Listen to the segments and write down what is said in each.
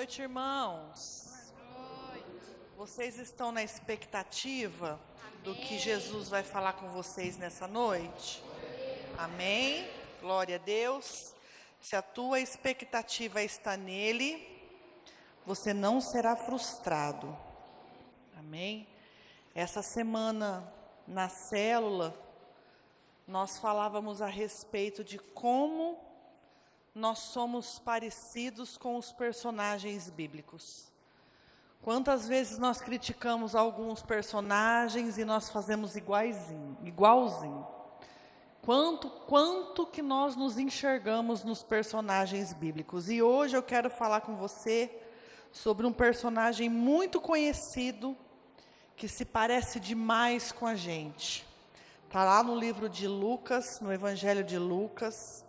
noite, irmãos. Vocês estão na expectativa do que Jesus vai falar com vocês nessa noite? Amém? Glória a Deus. Se a tua expectativa está nele, você não será frustrado. Amém? Essa semana, na célula, nós falávamos a respeito de como nós somos parecidos com os personagens bíblicos. Quantas vezes nós criticamos alguns personagens e nós fazemos igualzinho. Quanto que nós nos enxergamos nos personagens bíblicos. E hoje eu quero falar com você sobre um personagem muito conhecido, que se parece demais com a gente. Está lá no livro de Lucas, no Evangelho de Lucas,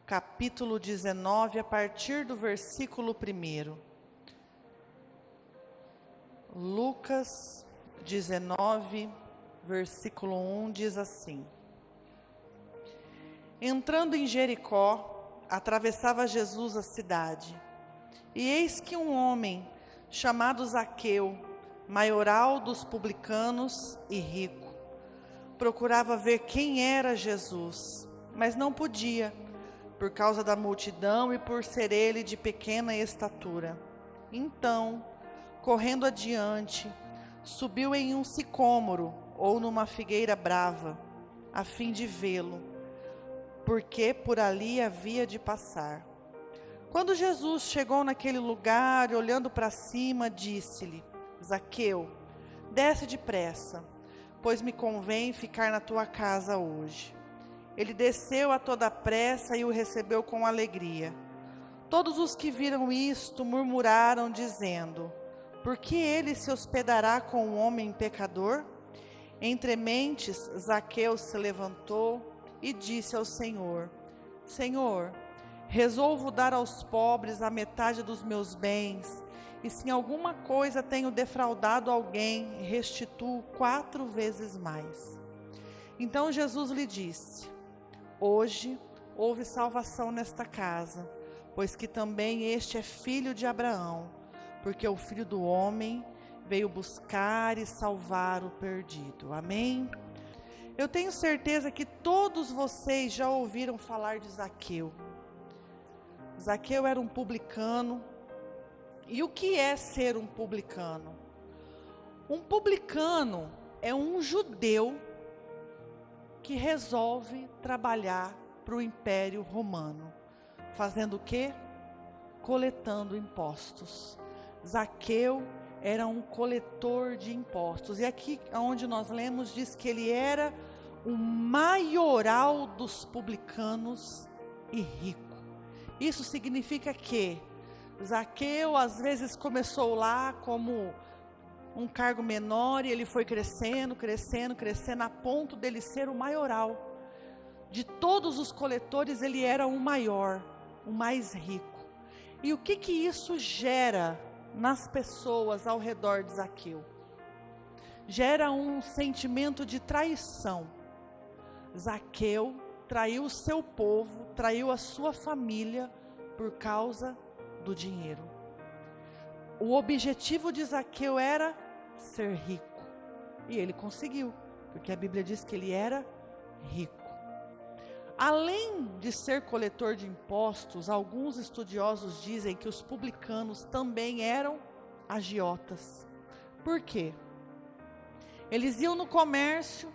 capítulo 19, a partir do versículo 1. Lucas 19, versículo 1, diz assim: Entrando em Jericó, atravessava Jesus a cidade. E eis que um homem, chamado Zaqueu, maioral dos publicanos e rico, procurava ver quem era Jesus, mas não podia, por causa da multidão e por ser ele de pequena estatura. Então, correndo adiante, subiu em um sicômoro ou numa figueira brava, a fim de vê-lo, porque por ali havia de passar. Quando Jesus chegou naquele lugar, olhando para cima, disse-lhe: Zaqueu, desce depressa, pois me convém ficar na tua casa hoje. Ele desceu a toda pressa e o recebeu com alegria. Todos os que viram isto murmuraram, dizendo: Por que ele se hospedará com um homem pecador? Entre mentes, Zaqueu se levantou e disse ao Senhor: Senhor, resolvo dar aos pobres a metade dos meus bens, e se em alguma coisa tenho defraudado alguém, restituo 4 vezes mais. Então Jesus lhe disse: Hoje houve salvação nesta casa, pois que também este é filho de Abraão, porque o Filho do Homem veio buscar e salvar o perdido. Amém? Eu tenho certeza que todos vocês já ouviram falar de Zaqueu. Zaqueu era um publicano. E o que é ser um publicano? Um publicano é um judeu que resolve trabalhar para o Império Romano. Fazendo o quê? Coletando impostos. Zaqueu era um coletor de impostos. E aqui onde nós lemos, diz que ele era o maioral dos publicanos e rico. Isso significa que Zaqueu às vezes começou lá como um cargo menor e ele foi crescendo, a ponto dele ser o maioral. De todos os coletores, ele era o maior, o mais rico. E o que isso gera nas pessoas ao redor de Zaqueu? Gera um sentimento de traição. Zaqueu traiu o seu povo, traiu a sua família por causa do dinheiro. O objetivo de Zaqueu era ser rico. E ele conseguiu, porque a Bíblia diz que ele era rico. Além de ser coletor de impostos, alguns estudiosos dizem que os publicanos também eram agiotas. Por quê? Eles iam no comércio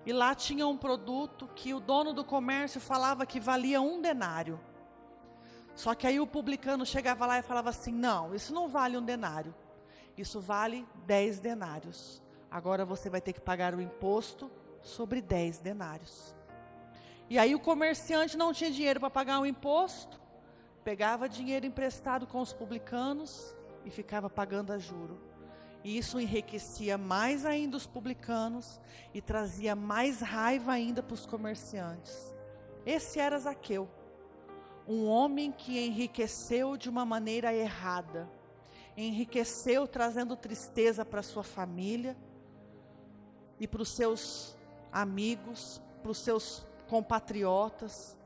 e lá tinha um produto que o dono do comércio falava que valia 1 denário. Só que aí o publicano chegava lá e falava assim: não, isso não vale 1 denário, isso vale 10 denários. Agora você vai ter que pagar o imposto sobre 10 denários. E aí o comerciante não tinha dinheiro para pagar o imposto, pegava dinheiro emprestado com os publicanos e ficava pagando a juro. E isso enriquecia mais ainda os publicanos e trazia mais raiva ainda para os comerciantes. Esse era Zaqueu. Um homem que enriqueceu de uma maneira errada. Enriqueceu trazendo tristeza para sua família e para os seus amigos, para os seus compatriotas.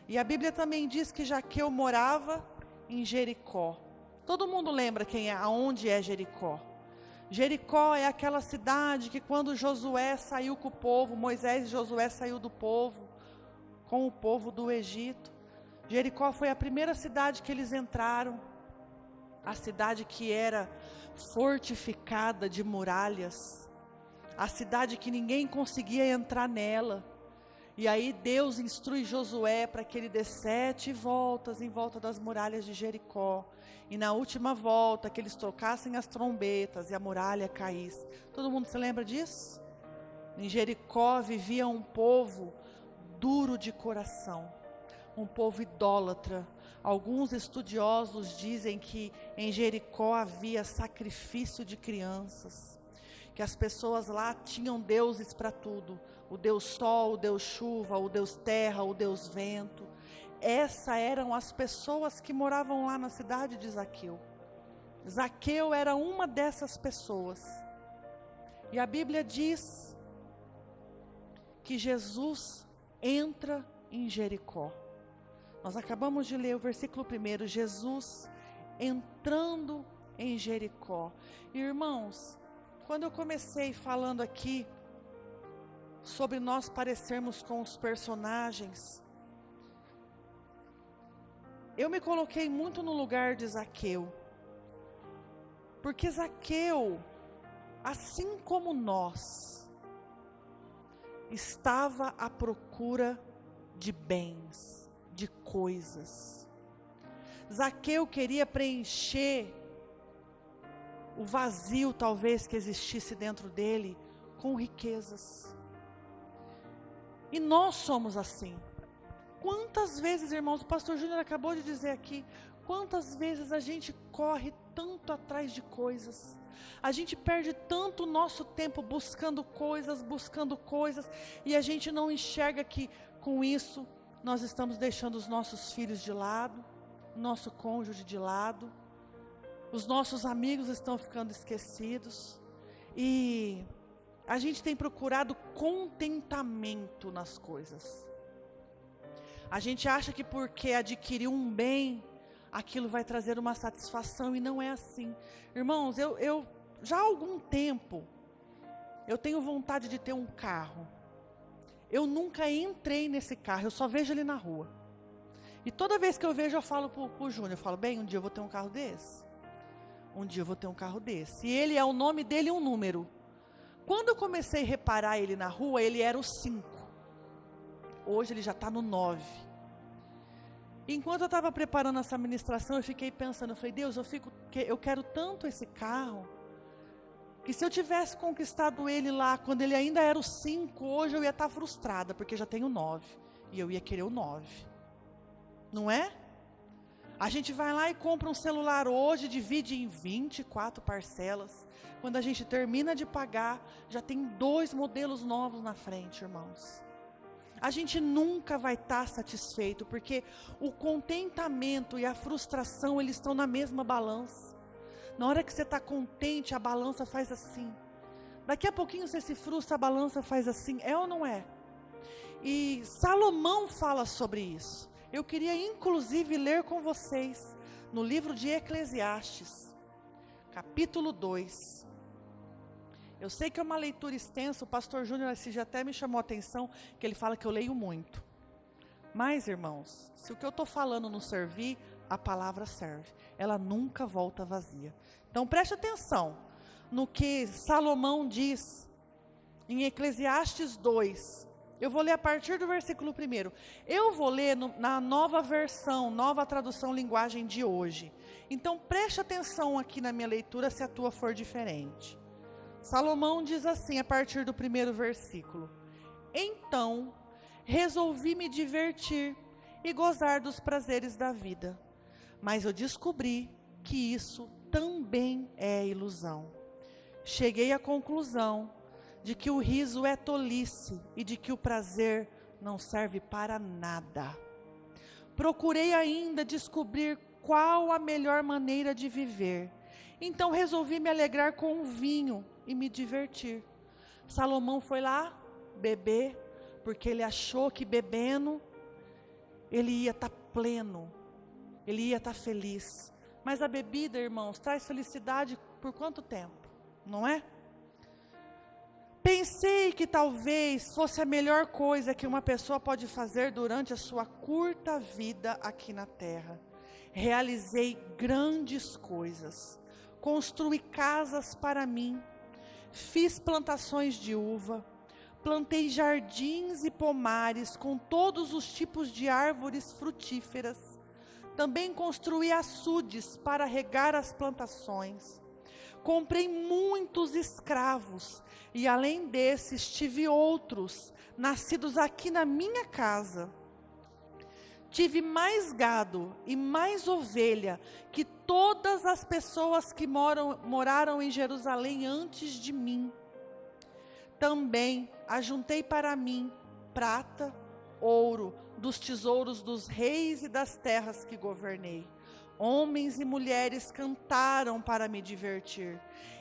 E a Bíblia também diz que Zaqueu morava em Jericó. Todo mundo lembra aonde é Jericó. Jericó é aquela cidade que quando Josué saiu com o povo, Moisés e Josué saiu com o povo do Egito. Jericó foi a primeira cidade que eles entraram. A cidade que era fortificada de muralhas. A cidade que ninguém conseguia entrar nela. E aí Deus instrui Josué para que ele dê 7 voltas em volta das muralhas de Jericó. E na última volta que eles tocassem as trombetas e a muralha caísse. Todo mundo se lembra disso? Em Jericó vivia um povo duro de coração. Um povo idólatra. Alguns estudiosos dizem que em Jericó havia sacrifício de crianças. Que as pessoas lá tinham deuses para tudo. O Deus Sol, o Deus Chuva, o Deus Terra, o Deus Vento. Essas eram as pessoas que moravam lá na cidade de Zaqueu. Zaqueu era uma dessas pessoas. E a Bíblia diz que Jesus entra em Jericó. Nós acabamos de ler o versículo 1, Jesus entrando em Jericó. Irmãos, quando eu comecei falando aqui sobre nós parecermos com os personagens, eu me coloquei muito no lugar de Zaqueu. Porque Zaqueu, assim como nós, estava à procura de bens, de coisas. Zaqueu queria preencher o vazio talvez que existisse dentro dele com riquezas. E nós somos assim. Quantas vezes, irmãos, o pastor Júnior acabou de dizer aqui, quantas vezes a gente corre tanto atrás de coisas, a gente perde tanto o nosso tempo buscando coisas, e a gente não enxerga que com isso nós estamos deixando os nossos filhos de lado, nosso cônjuge de lado, os nossos amigos estão ficando esquecidos, e a gente tem procurado contentamento nas coisas. A gente acha que porque adquiriu um bem, aquilo vai trazer uma satisfação, e não é assim. Irmãos, eu já há algum tempo, eu tenho vontade de ter um carro. Eu nunca entrei nesse carro, eu só vejo ele na rua. E toda vez que eu vejo, eu falo pro Júnior, eu falo, bem, um dia eu vou ter um carro desse. Um dia eu vou ter um carro desse. E ele é o nome dele um número. Quando eu comecei a reparar ele na rua, ele era o 5. Hoje ele já está no 9. Enquanto eu estava preparando essa ministração, eu fiquei pensando, eu falei, Deus, eu quero tanto esse carro, que se eu tivesse conquistado ele lá, quando ele ainda era o 5, hoje eu ia estar frustrada, porque já tenho 9, e eu ia querer o 9. Não é? A gente vai lá e compra um celular hoje, divide em 24 parcelas, quando a gente termina de pagar, já tem 2 modelos novos na frente, irmãos. A gente nunca vai estar satisfeito, porque o contentamento e a frustração, eles estão na mesma balança. Na hora que você está contente, a balança faz assim. Daqui a pouquinho você se frustra, a balança faz assim. É ou não é? E Salomão fala sobre isso. Eu queria inclusive ler com vocês, no livro de Eclesiastes, capítulo 2. Eu sei que é uma leitura extensa, o pastor Júnior já até me chamou a atenção, que ele fala que eu leio muito. Mas, irmãos, se o que eu estou falando não servir, a palavra serve. Ela nunca volta vazia. Então, preste atenção no que Salomão diz em Eclesiastes 2. Eu vou ler a partir do versículo 1. Eu vou ler na nova versão, nova tradução linguagem de hoje. Então, preste atenção aqui na minha leitura, se a tua for diferente. Salomão diz assim, a partir do 1º versículo: Então, resolvi me divertir e gozar dos prazeres da vida, mas eu descobri que isso também é ilusão. Cheguei à conclusão de que o riso é tolice e de que o prazer não serve para nada. Procurei ainda descobrir qual a melhor maneira de viver. Então resolvi me alegrar com o vinho e me divertir. Salomão foi lá beber, porque ele achou que bebendo ele ia estar pleno, ele ia estar feliz. Mas a bebida, irmãos, traz felicidade por quanto tempo? Não é? Pensei que talvez fosse a melhor coisa que uma pessoa pode fazer durante a sua curta vida aqui na terra. Realizei grandes coisas. Construí casas para mim. Fiz plantações de uva. Plantei jardins e pomares com todos os tipos de árvores frutíferas. Também construí açudes para regar as plantações. Comprei muitos escravos e além desses tive outros, nascidos aqui na minha casa. Tive mais gado e mais ovelha que todas as pessoas que moraram em Jerusalém antes de mim. Também ajuntei para mim prata, ouro, dos tesouros dos reis e das terras que governei. Homens e mulheres cantaram para me divertir.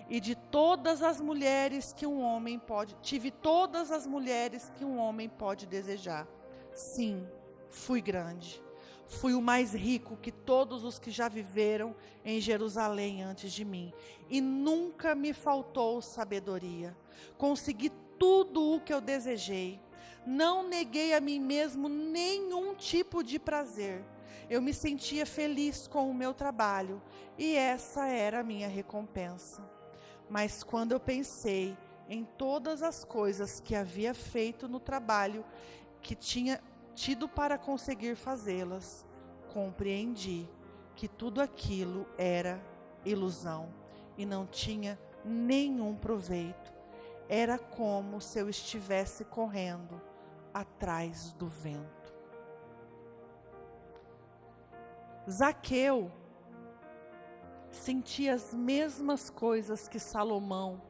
E de todas as mulheres que um homem pode, tive todas as mulheres que um homem pode desejar. Sim, fui grande. Fui o mais rico que todos os que já viveram em Jerusalém antes de mim. E nunca me faltou sabedoria. Consegui tudo o que eu desejei. Não neguei a mim mesmo nenhum tipo de prazer. Eu me sentia feliz com o meu trabalho e essa era a minha recompensa. Mas quando eu pensei em todas as coisas que havia feito no trabalho que tinha tido para conseguir fazê-las, compreendi que tudo aquilo era ilusão e não tinha nenhum proveito. Era como se eu estivesse correndo atrás do vento. Zaqueu sentia as mesmas coisas que Salomão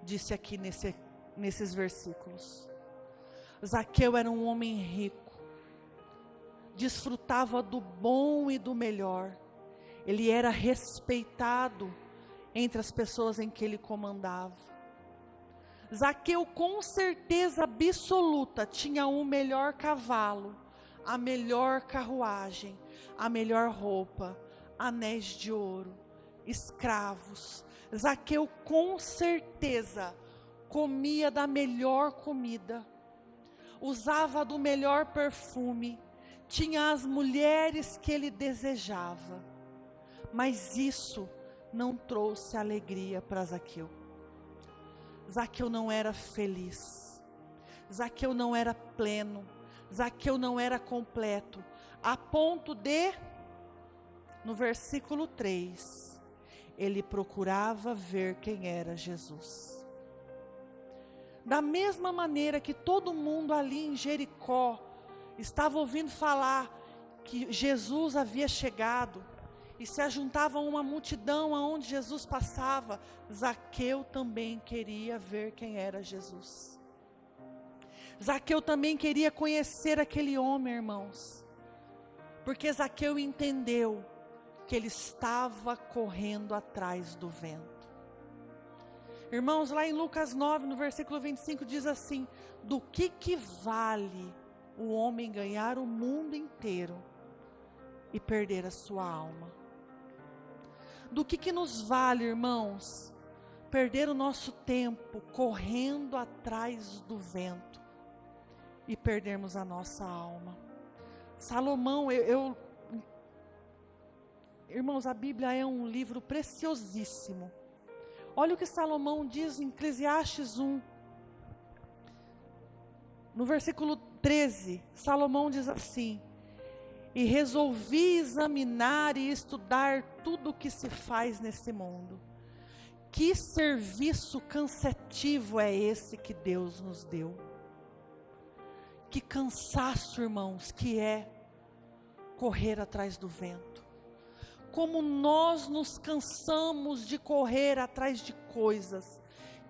disse aqui nesses versículos. Zaqueu era um homem rico, desfrutava do bom e do melhor. Ele era respeitado entre as pessoas em que ele comandava. Zaqueu, com certeza absoluta, tinha o melhor cavalo, a melhor carruagem, a melhor roupa, anéis de ouro, escravos. Zaqueu, com certeza, comia da melhor comida, usava do melhor perfume, tinha as mulheres que ele desejava. Mas isso não trouxe alegria para Zaqueu. Zaqueu não era feliz, Zaqueu não era pleno, Zaqueu não era completo, a ponto de, no versículo 3, ele procurava ver quem era Jesus. Da mesma maneira que todo mundo ali em Jericó estava ouvindo falar que Jesus havia chegado, e se ajuntava uma multidão aonde Jesus passava, Zaqueu também queria ver quem era Jesus. Zaqueu também queria conhecer aquele homem, irmãos, porque Zaqueu entendeu que ele estava correndo atrás do vento. Irmãos, lá em Lucas 9, no versículo 25, diz assim: do que vale o homem ganhar o mundo inteiro e perder a sua alma? Do que nos vale, irmãos, perder o nosso tempo correndo atrás do vento e perdermos a nossa alma? Salomão, irmãos, a Bíblia é um livro preciosíssimo. Olha o que Salomão diz em Eclesiastes 1. No versículo 13, Salomão diz assim: e resolvi examinar e estudar tudo o que se faz nesse mundo. Que serviço cansativo é esse que Deus nos deu? Que cansaço, irmãos, que é correr atrás do vento. Como nós nos cansamos de correr atrás de coisas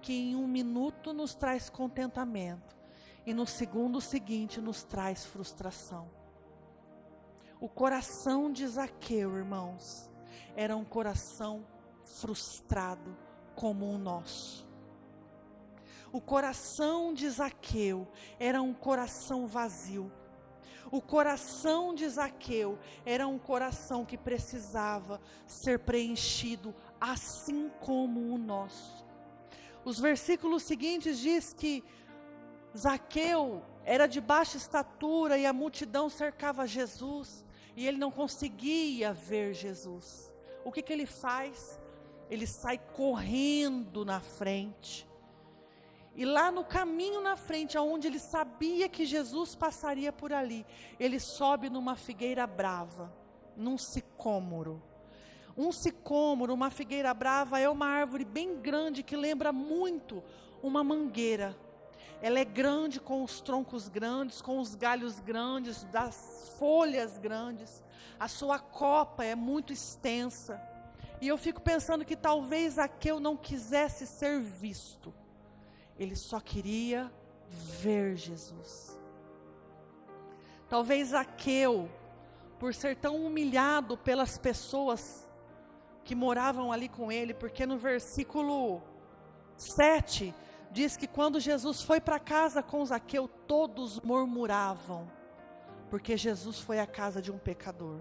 que em um minuto nos traz contentamento e no segundo seguinte nos traz frustração. O coração de Zaqueu, irmãos, era um coração frustrado como o nosso. O coração de Zaqueu era um coração vazio. O coração de Zaqueu era um coração que precisava ser preenchido, assim como o nosso. Os versículos seguintes diz que Zaqueu era de baixa estatura e a multidão cercava Jesus e ele não conseguia ver Jesus. O que ele faz? Ele sai correndo na frente. E lá no caminho na frente, onde ele sabia que Jesus passaria por ali, ele sobe numa figueira brava, num sicômoro. Um sicômoro, uma figueira brava, é uma árvore bem grande que lembra muito uma mangueira. Ela é grande, com os troncos grandes, com os galhos grandes, das folhas grandes. A sua copa é muito extensa. E eu fico pensando que talvez Zaqueu não quisesse ser visto. Ele só queria ver Jesus. Talvez Zaqueu, por ser tão humilhado pelas pessoas que moravam ali com ele, porque no versículo 7 diz que quando Jesus foi para casa com Zaqueu, todos murmuravam, porque Jesus foi à casa de um pecador.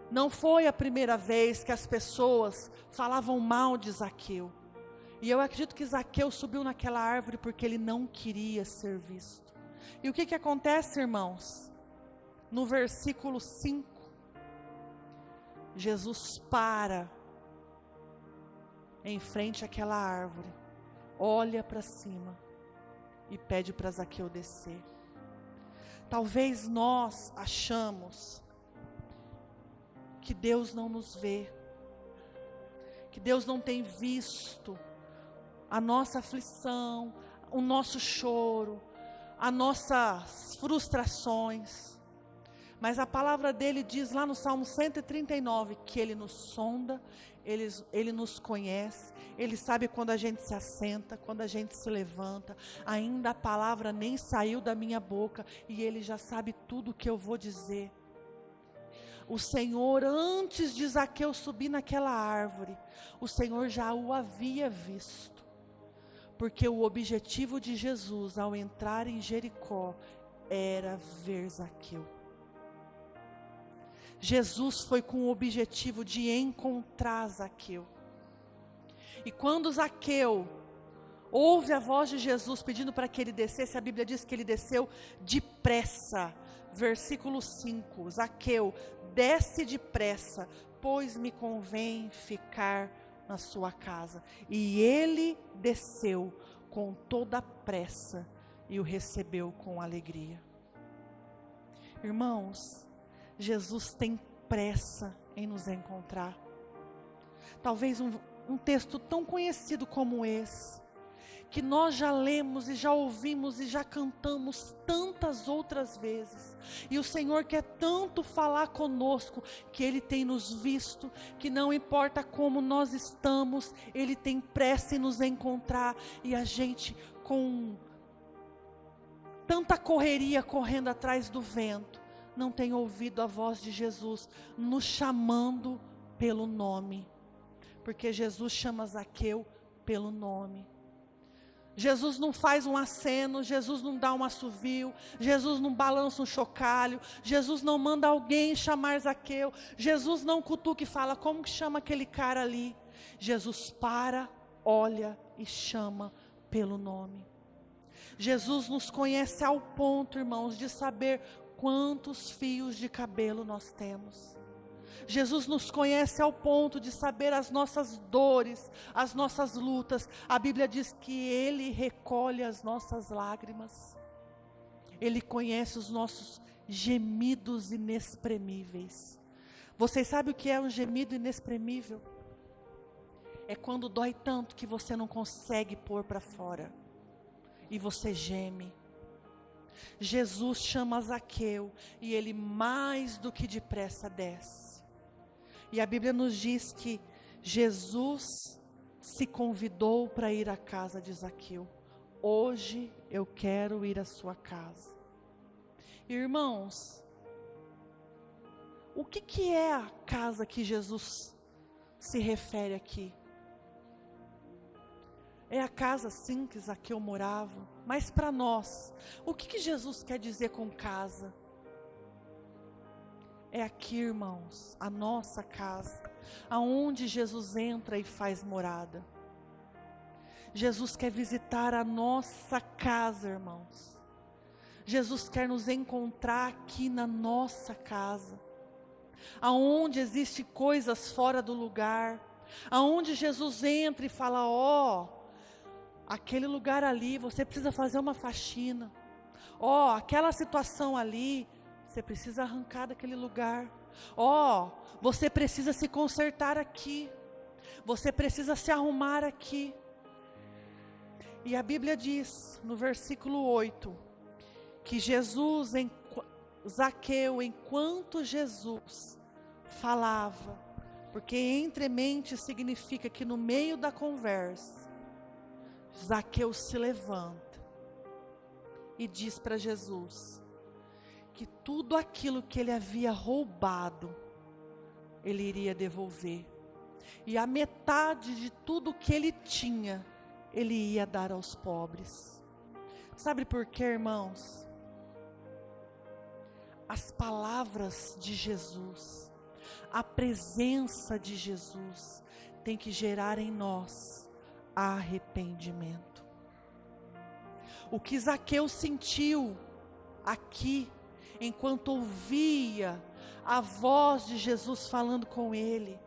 Não foi a primeira vez que as pessoas falavam mal de Zaqueu. E eu acredito que Zaqueu subiu naquela árvore porque ele não queria ser visto. E o que acontece, irmãos? No versículo 5, Jesus para em frente àquela árvore, olha para cima e pede para Zaqueu descer. Talvez nós achamos que Deus não nos vê, que Deus não tem visto a nossa aflição, o nosso choro, as nossas frustrações. Mas a palavra dele diz lá no Salmo 139 que ele nos sonda, ele nos conhece, ele sabe quando a gente se assenta, quando a gente se levanta. Ainda a palavra nem saiu da minha boca e ele já sabe tudo o que eu vou dizer. O Senhor, antes de Zaqueu subir naquela árvore, o Senhor já o havia visto. Porque o objetivo de Jesus ao entrar em Jericó era ver Zaqueu. Jesus foi com o objetivo de encontrar Zaqueu. E quando Zaqueu ouve a voz de Jesus pedindo para que ele descesse, a Bíblia diz que ele desceu depressa. Versículo 5, Zaqueu, desce depressa, pois me convém ficar na sua casa. E ele desceu com toda a pressa e o recebeu com alegria. Irmãos, Jesus tem pressa em nos encontrar. Talvez um texto tão conhecido como esse, que nós já lemos e já ouvimos e já cantamos tantas outras vezes, e o Senhor quer tanto falar conosco, que Ele tem nos visto, que não importa como nós estamos, Ele tem pressa em nos encontrar, e a gente com tanta correria correndo atrás do vento, não tem ouvido a voz de Jesus nos chamando pelo nome, porque Jesus chama Zaqueu pelo nome. Jesus não faz um aceno, Jesus não dá um assovio, Jesus não balança um chocalho, Jesus não manda alguém chamar Zaqueu, Jesus não cutuca e fala, como que chama aquele cara ali? Jesus para, olha e chama pelo nome. Jesus nos conhece ao ponto, irmãos, de saber quantos fios de cabelo nós temos. Jesus nos conhece ao ponto de saber as nossas dores, as nossas lutas. A Bíblia diz que Ele recolhe as nossas lágrimas. Ele conhece os nossos gemidos inexprimíveis. Vocês sabem o que é um gemido inexprimível? É quando dói tanto que você não consegue pôr para fora. E você geme. Jesus chama Zaqueu e ele mais do que depressa desce. E a Bíblia nos diz que Jesus se convidou para ir à casa de Zaqueu. Hoje eu quero ir à sua casa. Irmãos, o que é a casa que Jesus se refere aqui? É a casa sim que Zaqueu morava, mas para nós, o que Jesus quer dizer com casa? é aqui, irmãos, a nossa casa, aonde Jesus entra e faz morada. Jesus quer visitar a nossa casa, irmãos. Jesus quer nos encontrar aqui na nossa casa, aonde existe coisas fora do lugar, aonde Jesus entra e fala, ó, aquele lugar ali, você precisa fazer uma faxina. Ó, aquela situação ali, você precisa arrancar daquele lugar. Ó, você precisa se consertar aqui. Você precisa se arrumar aqui. E a Bíblia diz, no versículo 8, que Zaqueu, enquanto Jesus falava, porque entremente significa que no meio da conversa, Zaqueu se levanta e diz para Jesus que tudo aquilo que ele havia roubado, ele iria devolver. E a metade de tudo que ele tinha, ele ia dar aos pobres. Sabe por quê, irmãos? As palavras de Jesus, a presença de Jesus, tem que gerar em nós arrependimento. O que Zaqueu sentiu aqui, enquanto ouvia a voz de Jesus falando com ele,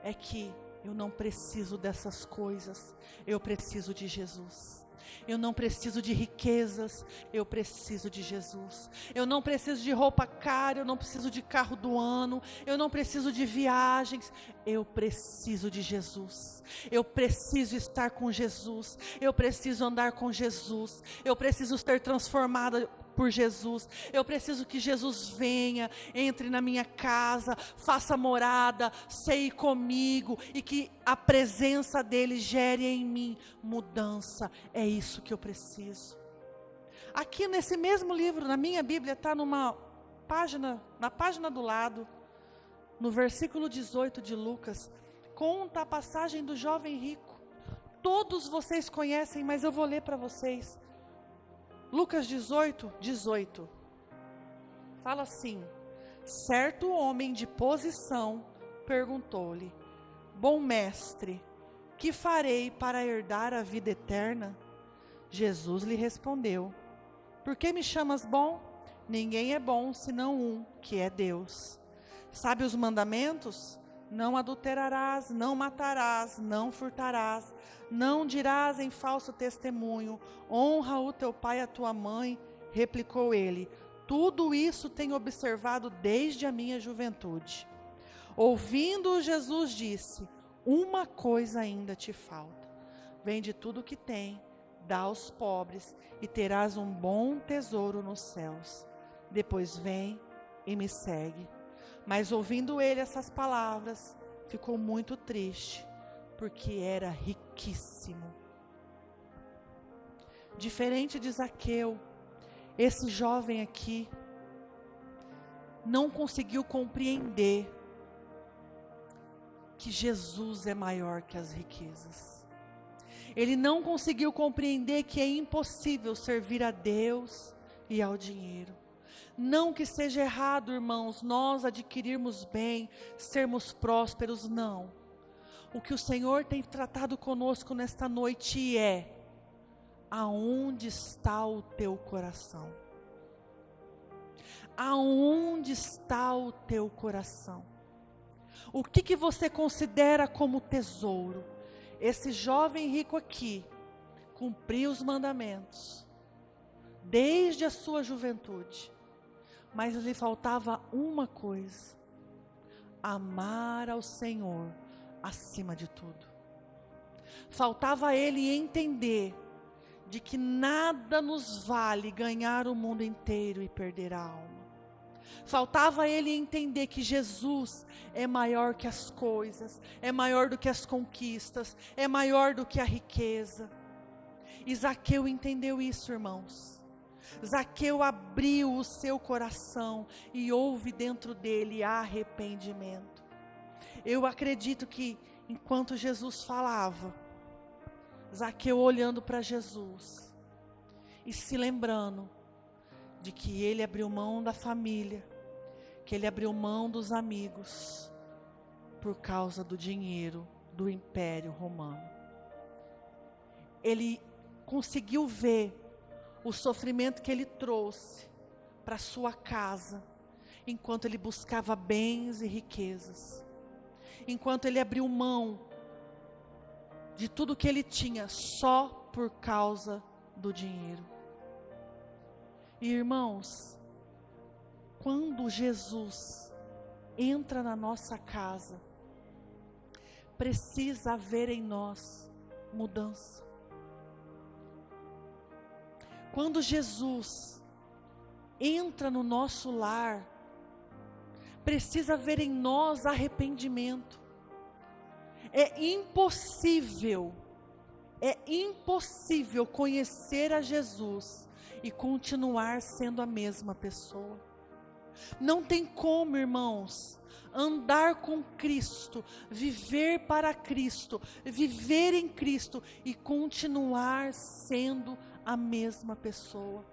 é que eu não preciso dessas coisas, eu preciso de Jesus. Eu não preciso de riquezas, eu preciso de Jesus. Eu não preciso de roupa cara, eu não preciso de carro do ano, eu não preciso de viagens, eu preciso de Jesus. Eu preciso estar com Jesus, eu preciso andar com Jesus, eu preciso ser transformada por Jesus. Eu preciso que Jesus venha, entre na minha casa, faça morada, ceie comigo e que a presença dele gere em mim mudança. É isso que eu preciso. Aqui nesse mesmo livro, na minha Bíblia, está na página do lado, no versículo 18 de Lucas, conta a passagem do jovem rico. Todos vocês conhecem, mas eu vou ler para vocês. Lucas 18, fala assim: certo homem de posição perguntou-lhe, bom mestre, que farei para herdar a vida eterna? Jesus lhe respondeu, por que me chamas bom? Ninguém é bom senão um, que é Deus. Sabe os mandamentos? Não adulterarás, não matarás, não furtarás, não dirás em falso testemunho, honra o teu pai e a tua mãe. Replicou ele, tudo isso tenho observado desde a minha juventude. Ouvindo-o, Jesus disse, uma coisa ainda te falta. Vende tudo o que tem, dá aos pobres e terás um bom tesouro nos céus. Depois vem e me segue. Mas ouvindo ele essas palavras, ficou muito triste, porque era riquíssimo. Diferente de Zaqueu, esse jovem aqui não conseguiu compreender que Jesus é maior que as riquezas. Ele não conseguiu compreender que é impossível servir a Deus e ao dinheiro. Não que seja errado, irmãos, nós adquirirmos bem, sermos prósperos, não. O que o Senhor tem tratado conosco nesta noite é: aonde está o teu coração? Aonde está o teu coração? O que você considera como tesouro? Esse jovem rico aqui cumpriu os mandamentos desde a sua juventude, mas lhe faltava uma coisa: amar ao Senhor acima de tudo. Faltava a ele entender de que nada nos vale ganhar o mundo inteiro e perder a alma. Faltava a ele entender que Jesus é maior que as coisas, é maior do que as conquistas, é maior do que a riqueza. E Zaqueu entendeu isso, irmãos. Zaqueu abriu o seu coração e houve dentro dele arrependimento. Eu acredito que enquanto Jesus falava, Zaqueu olhando para Jesus e se lembrando de que ele abriu mão da família, que ele abriu mão dos amigos por causa do dinheiro do Império Romano. Ele conseguiu ver o sofrimento que ele trouxe para sua casa, enquanto ele buscava bens e riquezas, enquanto ele abriu mão de tudo que ele tinha só por causa do dinheiro. E irmãos, quando Jesus entra na nossa casa, precisa haver em nós mudança. Quando Jesus entra no nosso lar, precisa haver em nós arrependimento. É impossível conhecer a Jesus e continuar sendo a mesma pessoa. Não tem como, irmãos, andar com Cristo, viver para Cristo, viver em Cristo e continuar sendo a mesma pessoa.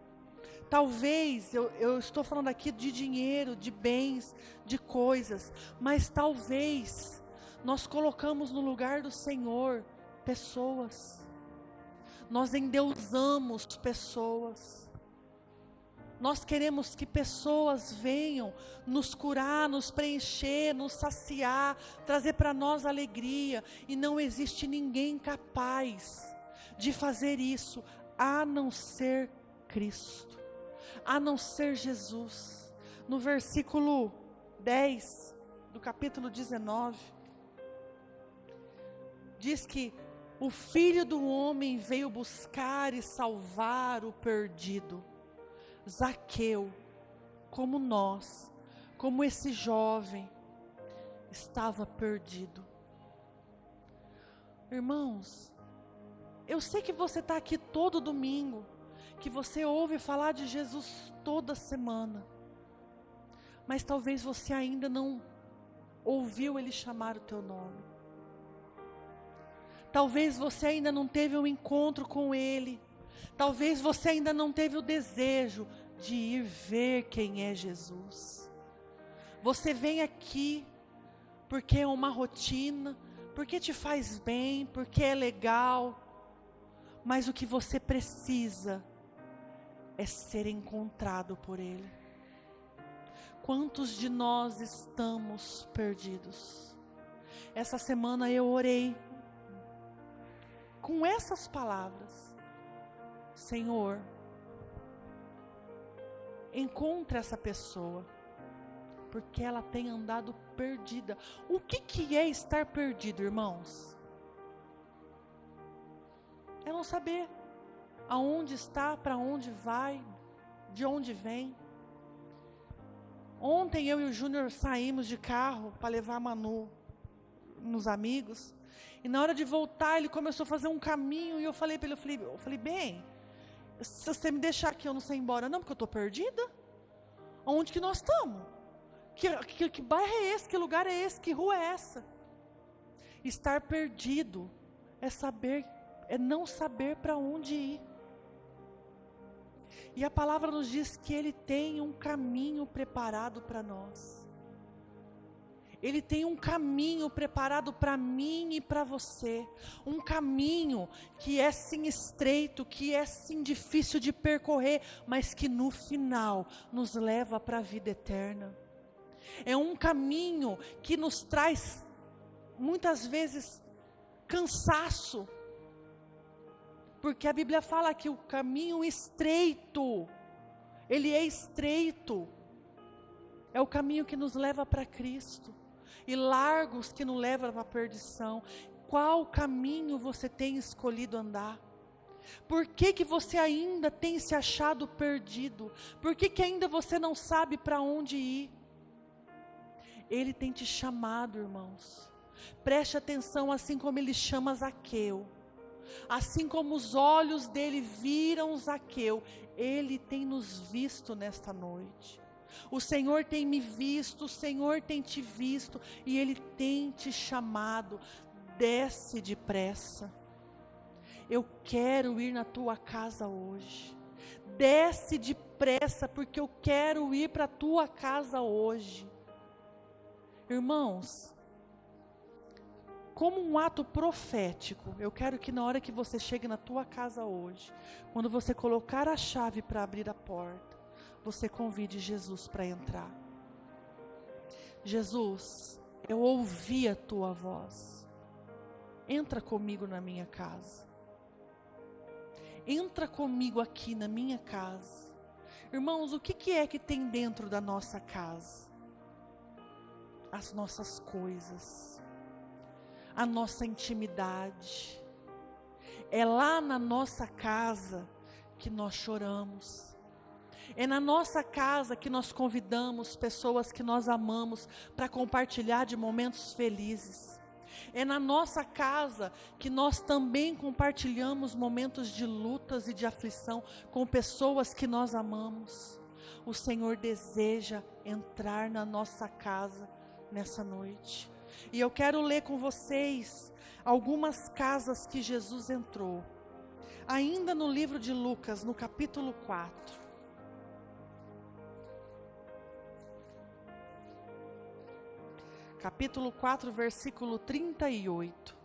Talvez, eu estou falando aqui de dinheiro, de bens, de coisas, mas talvez nós colocamos no lugar do Senhor pessoas. Nós endeusamos pessoas. Nós queremos que pessoas venham nos curar, nos preencher, nos saciar, trazer para nós alegria. E não existe ninguém capaz de fazer isso, a não ser Cristo, a não ser Jesus. No versículo 10 do capítulo 19, diz que o Filho do Homem veio buscar e salvar o perdido. Zaqueu, como nós, como esse jovem, estava perdido. Irmãos, eu sei que você está aqui todo domingo, que você ouve falar de Jesus toda semana, mas talvez você ainda não ouviu Ele chamar o teu nome. Talvez você ainda não teve um encontro com Ele. Talvez você ainda não teve o desejo de ir ver quem é Jesus. Você vem aqui porque é uma rotina, porque te faz bem, porque é legal. Mas o que você precisa é ser encontrado por Ele. Quantos de nós estamos perdidos? Essa semana eu orei com essas palavras: Senhor, encontra essa pessoa, porque ela tem andado perdida. O que é estar perdido, irmãos? É não saber aonde está, para onde vai, de onde vem. Ontem eu e o Júnior saímos de carro para levar a Manu nos amigos, e na hora de voltar ele começou a fazer um caminho, e eu falei para ele, eu falei, bem, se você me deixar aqui eu não sei ir embora não, porque eu estou perdida. Onde que nós estamos? Que bairro é esse? Que lugar é esse? Que rua é essa? Estar perdido é não saber para onde ir. E a palavra nos diz que Ele tem um caminho preparado para nós. Ele tem um caminho preparado para mim e para você. Um caminho que é sim estreito, que é sim difícil de percorrer, mas que no final nos leva para a vida eterna. É um caminho que nos traz muitas vezes cansaço. Porque a Bíblia fala que o caminho estreito, ele é estreito. É o caminho que nos leva para Cristo. E largos que nos levam para a perdição. Qual caminho você tem escolhido andar? Por que você ainda tem se achado perdido? Por que ainda você não sabe para onde ir? Ele tem te chamado, irmãos. Preste atenção, assim como Ele chama Zaqueu. Assim como os olhos dele viram Zaqueu, Ele tem nos visto nesta noite. O Senhor tem me visto, o Senhor tem te visto, e Ele tem te chamado. Desce depressa. Eu quero ir na tua casa hoje. desce depressa, porque eu quero ir para a tua casa hoje. Irmãos, como um ato profético, eu quero que na hora que você chegue na tua casa hoje, quando você colocar a chave para abrir a porta, você convide Jesus para entrar. Jesus, eu ouvi a tua voz. Entra comigo na minha casa. Entra comigo aqui na minha casa. Irmãos, o que é que tem dentro da nossa casa? As nossas coisas, a nossa intimidade. É lá na nossa casa que nós choramos. É na nossa casa que nós convidamos pessoas que nós amamos para compartilhar de momentos felizes. É na nossa casa que nós também compartilhamos momentos de lutas e de aflição com pessoas que nós amamos. O Senhor deseja entrar na nossa casa nessa noite. E eu quero ler com vocês algumas casas que Jesus entrou. Ainda no livro de Lucas, no capítulo 4. Capítulo 4, versículo 38.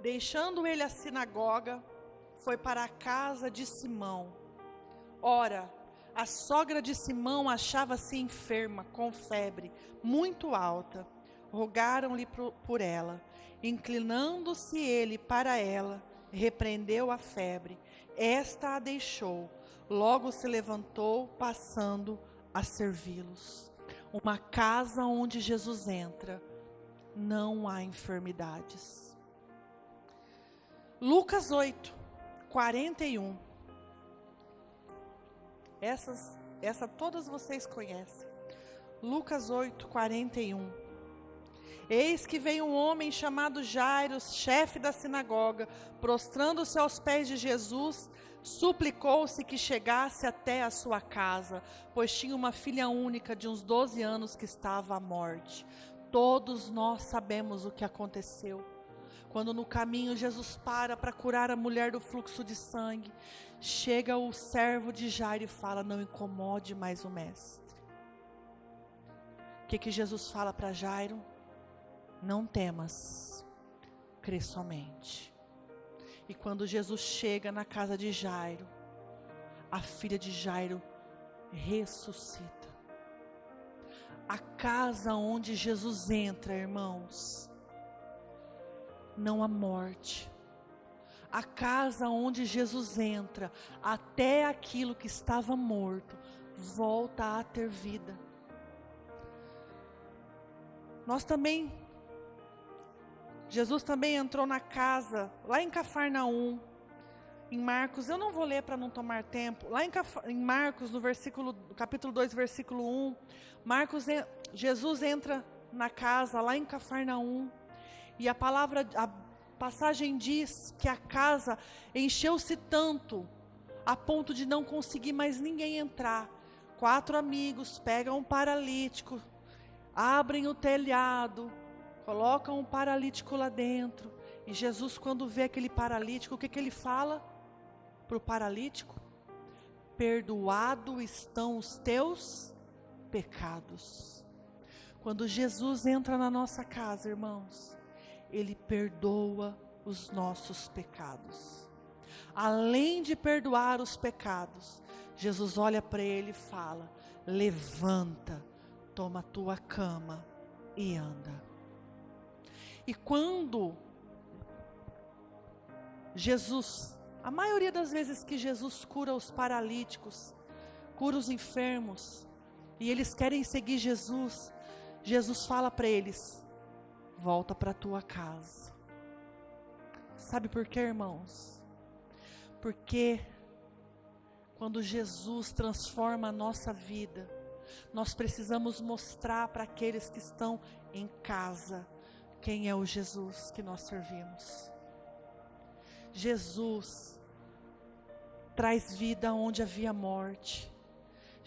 Deixando ele a sinagoga, foi para a casa de Simão. Ora, a sogra de Simão achava-se enferma, com febre muito alta. Rogaram-lhe por ela. Inclinando-se ele para ela, repreendeu a febre. Esta a deixou. Logo se levantou, passando a servi-los. Uma casa onde Jesus entra, não há enfermidades. Lucas 8, 41. Essa todas vocês conhecem. Lucas 8, 41. Eis que veio um homem chamado Jairo, chefe da sinagoga, prostrando-se aos pés de Jesus, suplicou-se que chegasse até a sua casa, pois tinha uma filha única de uns 12 anos que estava à morte. Todos nós sabemos o que aconteceu. Quando no caminho Jesus para curar a mulher do fluxo de sangue, chega o servo de Jairo e fala: não incomode mais o mestre. O que Jesus fala para Jairo? Não temas, crê somente. E quando Jesus chega na casa de Jairo, a filha de Jairo ressuscita. A casa onde Jesus entra, irmãos, não há morte. A casa onde Jesus entra, até aquilo que estava morto, volta a ter vida. Jesus também entrou na casa, lá em Cafarnaum, em Marcos, eu não vou ler para não tomar tempo, lá em Marcos, no capítulo 2, versículo 1, Jesus entra na casa, lá em Cafarnaum, e a passagem diz que a casa encheu-se tanto, a ponto de não conseguir mais ninguém entrar. 4 amigos pegam um paralítico, abrem o telhado, colocam um paralítico lá dentro. E Jesus, quando vê aquele paralítico, o que ele fala para o paralítico? Perdoado estão os teus pecados. Quando Jesus entra na nossa casa, irmãos, Ele perdoa os nossos pecados. Além de perdoar os pecados, Jesus olha para ele e fala: levanta, toma a tua cama e anda. E quando Jesus, a maioria das vezes que Jesus cura os paralíticos, cura os enfermos, e eles querem seguir Jesus, Jesus fala para eles: volta para a tua casa. Sabe por quê, irmãos? Porque quando Jesus transforma a nossa vida, nós precisamos mostrar para aqueles que estão em casa quem é o Jesus que nós servimos. Jesus traz vida onde havia morte.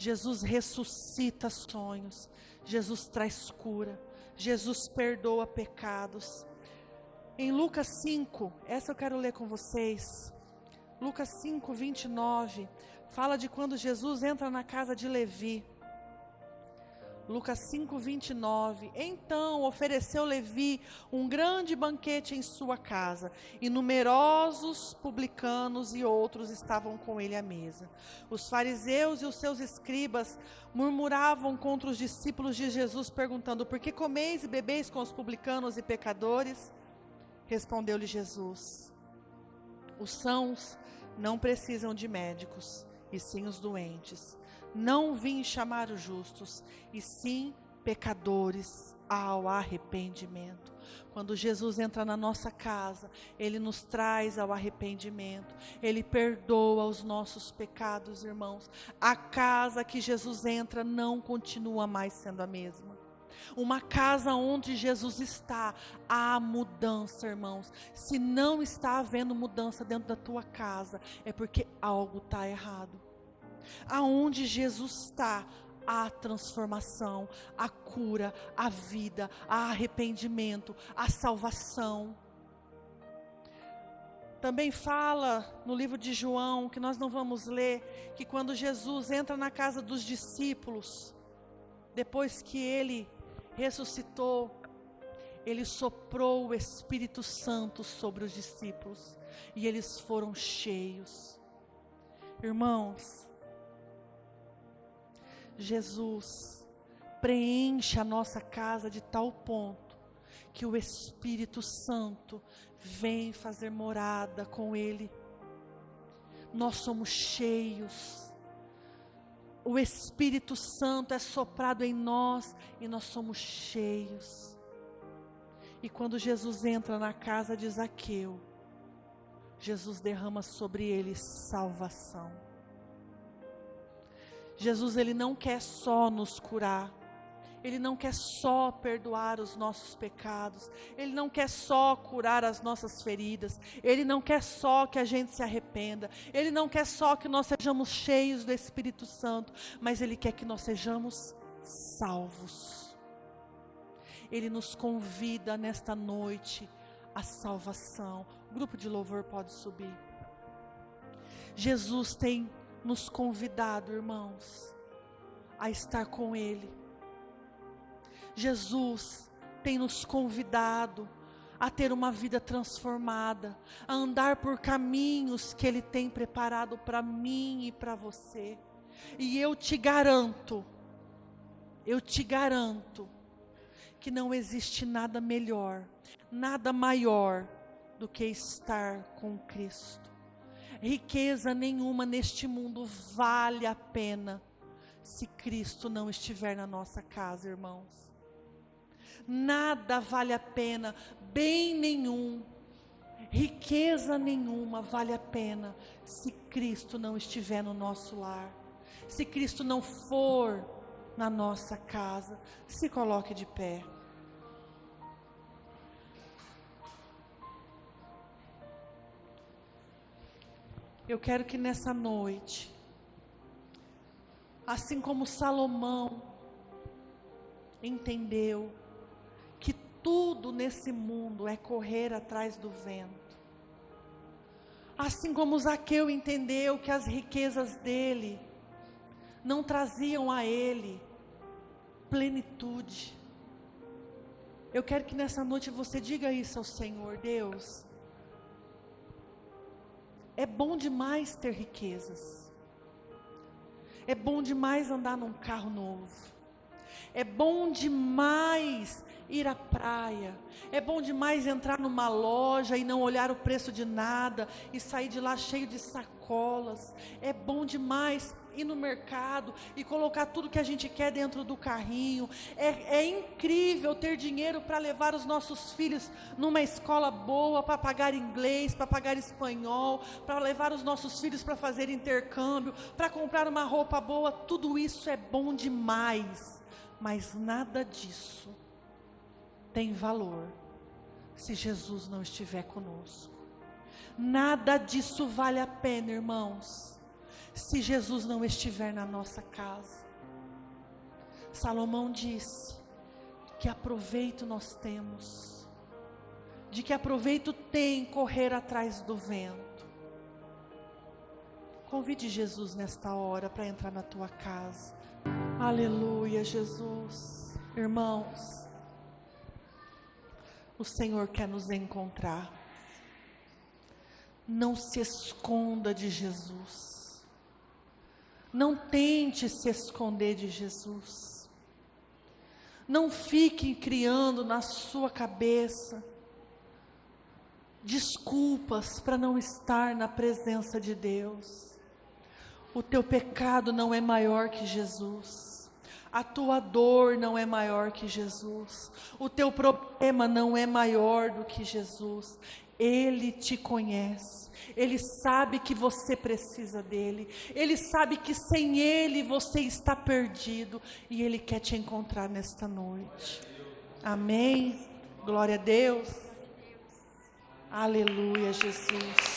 Jesus ressuscita sonhos, Jesus traz cura, Jesus perdoa pecados. Em Lucas 5, essa eu quero ler com vocês, Lucas 5, 29, fala de quando Jesus entra na casa de Levi. Lucas 5, 29, então ofereceu Levi um grande banquete em sua casa, e numerosos publicanos e outros estavam com ele à mesa. Os fariseus e os seus escribas murmuravam contra os discípulos de Jesus, perguntando: por que comeis e bebeis com os publicanos e pecadores? Respondeu-lhe Jesus: os sãos não precisam de médicos, e sim os doentes. Não vim chamar os justos, e sim pecadores ao arrependimento. Quando Jesus entra na nossa casa, Ele nos traz ao arrependimento. Ele perdoa os nossos pecados, irmãos. A casa que Jesus entra não continua mais sendo a mesma. Uma casa onde Jesus está, há mudança, irmãos. Se não está havendo mudança dentro da tua casa, é porque algo está errado. Aonde Jesus está, há transformação, a cura, a vida, há arrependimento, a salvação. Também fala no livro de João, que nós não vamos ler, que quando Jesus entra na casa dos discípulos, depois que ele ressuscitou, ele soprou o Espírito Santo sobre os discípulos, e eles foram cheios. Irmãos, Jesus preenche a nossa casa de tal ponto que o Espírito Santo vem fazer morada com Ele. Nós somos cheios. O Espírito Santo é soprado em nós e nós somos cheios. E quando Jesus entra na casa de Zaqueu, Jesus derrama sobre ele salvação. Jesus, Ele não quer só nos curar, Ele não quer só perdoar os nossos pecados, Ele não quer só curar as nossas feridas, Ele não quer só que a gente se arrependa, Ele não quer só que nós sejamos cheios do Espírito Santo, mas Ele quer que nós sejamos salvos. Ele nos convida nesta noite à salvação. O grupo de louvor pode subir. Jesus tem nos convidado, irmãos, a estar com Ele. Jesus tem nos convidado a ter uma vida transformada, a andar por caminhos que Ele tem preparado para mim e para você. E eu te garanto que não existe nada melhor, nada maior do que estar com Cristo. Riqueza nenhuma neste mundo vale a pena se Cristo não estiver na nossa casa, irmãos. Nada vale a pena, bem nenhum, riqueza nenhuma vale a pena se Cristo não estiver no nosso lar. Se Cristo não for na nossa casa. Se coloque de pé. Eu quero que nessa noite, assim como Salomão entendeu que tudo nesse mundo é correr atrás do vento, assim como Zaqueu entendeu que as riquezas dele não traziam a ele plenitude, eu quero que nessa noite você diga isso ao Senhor: Deus, é bom demais ter riquezas, é bom demais andar num carro novo, é bom demais ir à praia, é bom demais entrar numa loja e não olhar o preço de nada e sair de lá cheio de sacolas, é bom demais ir no mercado e colocar tudo que a gente quer dentro do carrinho, é incrível ter dinheiro para levar os nossos filhos numa escola boa, para pagar inglês, para pagar espanhol, para levar os nossos filhos para fazer intercâmbio, para comprar uma roupa boa. Tudo isso é bom demais, mas nada disso tem valor se Jesus não estiver conosco. Nada disso vale a pena, irmãos, se Jesus não estiver na nossa casa. Salomão disse: que aproveito nós temos, de que aproveito tem correr atrás do vento. Convide Jesus nesta hora para entrar na tua casa. Aleluia, Jesus. Irmãos, o Senhor quer nos encontrar. Não se esconda de Jesus. Não tente se esconder de Jesus. Não fique criando na sua cabeça desculpas para não estar na presença de Deus. O teu pecado não é maior que Jesus. A tua dor não é maior que Jesus. O teu problema não é maior do que Jesus. Ele te conhece. Ele sabe que você precisa dele. Ele sabe que sem ele você está perdido. E ele quer te encontrar nesta noite. Amém. Glória a Deus. Aleluia, Jesus.